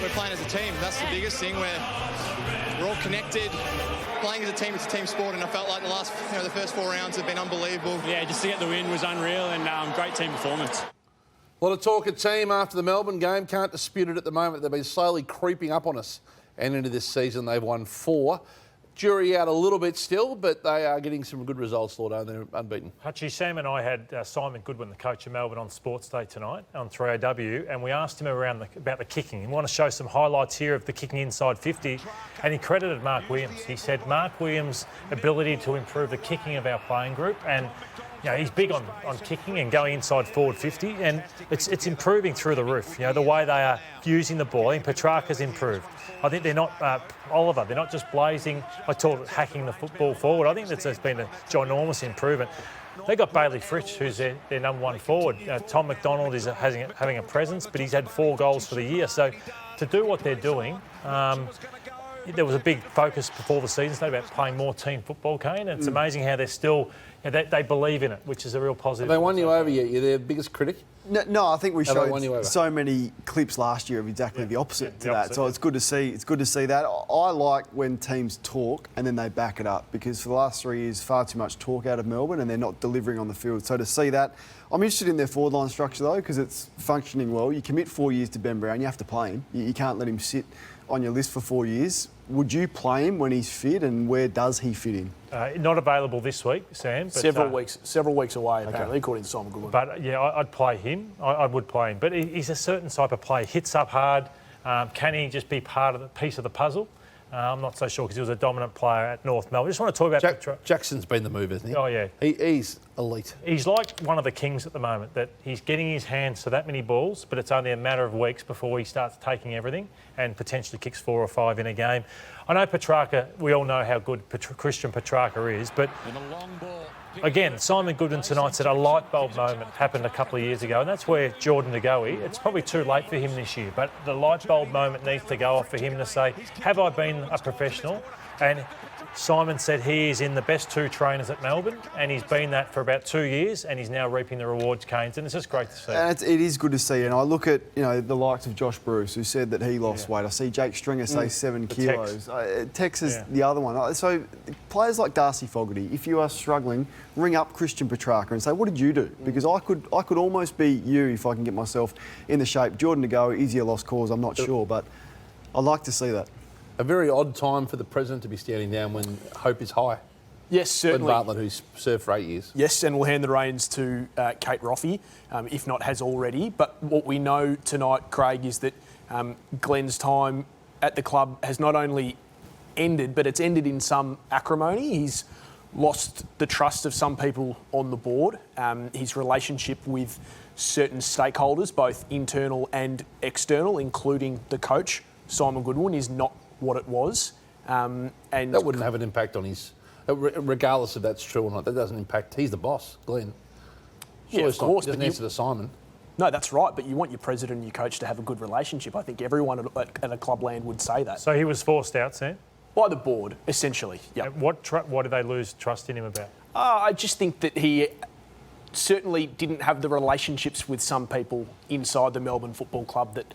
we're playing as a team. That's the biggest thing. We're all connected. Playing as a team, it's a team sport, and I felt like the first 4 rounds have been unbelievable. Yeah, just to get the win was unreal, and great team performance. A lot of talk of team after the Melbourne game. Can't dispute it at the moment. They've been slowly creeping up on us. And into this season, they've won 4. Jury out a little bit still, but they are getting some good results, Lordo. They're unbeaten. Hutchie, Sam and I had Simon Goodwin, the coach of Melbourne, on Sports Day tonight on 3AW, and we asked him about the kicking. We want to show some highlights here of the kicking inside 50, and he credited Mark Williams. He said Mark Williams' ability to improve the kicking of our playing group, and he's big on kicking and going inside forward 50, and it's improving through the roof. The way they are using the ball. And Petrarca's improved. I think they're not, Oliver, they're not just blazing, I talk hacking the football forward. I think that's been a ginormous improvement. They got Bailey Fritsch, who's their number 1 forward. Tom McDonald is having a presence, but he's had 4 goals for the year. So to do what they're doing, there was a big focus before the season about playing more team football, Kane. And it's amazing how they're still, they believe in it, which is a real positive. Have they won you over yet? You're their biggest critic? No, I think we showed so many clips last year of exactly the opposite to that. So it's good to see. It's good to see that. I like when teams talk and then they back it up, because for the last 3 years, far too much talk out of Melbourne and they're not delivering on the field. So to see that, I'm interested in their forward line structure though, because it's functioning well. You commit 4 years to Ben Brown, you have to play him. You can't let him sit on your list for 4 years. Would you play him when he's fit, and where does he fit in? Not available this week, Sam. But, several weeks away, apparently, according to Simon Goodwin. But yeah, I'd play him. I would play him. But he's a certain type of player. Hits up hard. Can he just be part of the piece of the puzzle? I'm not so sure, because he was a dominant player at North Melbourne. I just want to talk about Jackson's been the move, isn't he? Oh, yeah. He's elite. He's like one of the kings at the moment, that he's getting his hands to that many balls, but it's only a matter of weeks before he starts taking everything and potentially kicks 4 or 5 in a game. I know Petrarca, we all know how good Christian Petrarca is, but again, Simon Goodwin tonight said a light bulb moment happened a couple of years ago, and that's where Jordan De Goey, it's probably too late for him this year, but the light bulb moment needs to go off for him to say, have I been a professional? And Simon said he is in the best 2 trainers at Melbourne, and he's been that for about 2 years, and he's now reaping the rewards, Canes, and it's just great to see. And it is good to see, and I look at the likes of Josh Bruce, who said that he lost weight. I see Jake Stringer say 7 kilos. Tex is the other one. So players like Darcy Fogarty, if you are struggling, ring up Christian Petrarca and say, what did you do? Because I could almost be you if I can get myself in the shape. Jordan De Goey, is he a lost cause? I'm not sure, but I'd like to see that. A very odd time for the president to be standing down when hope is high. Yes, certainly. Ben Bartlett, who's served for 8 years. Yes, and we'll hand the reins to Kate Roffey, if not has already. But what we know tonight, Craig, is that Glenn's time at the club has not only ended, but it's ended in some acrimony. He's lost the trust of some people on the board. His relationship with certain stakeholders, both internal and external, including the coach, Simon Goodwin, is not what it was. And that wouldn't have an impact on his... Regardless if that's true or not, that doesn't impact... He's the boss, Glenn. Yeah, of course. He doesn't answer to Simon. No, that's right, but you want your president and your coach to have a good relationship. I think everyone at a clubland would say that. So he was forced out, Sam? By the board, essentially, yeah. What did they lose trust in him about? I just think that he certainly didn't have the relationships with some people inside the Melbourne Football Club that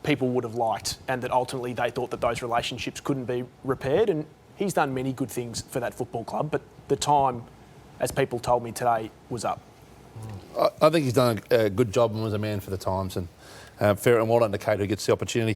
people would have liked, and that ultimately they thought that those relationships couldn't be repaired. And he's done many good things for that football club, but the time, as people told me today, was up. I think he's done a good job and was a man for the times, and fair and well done to Kate, who gets the opportunity.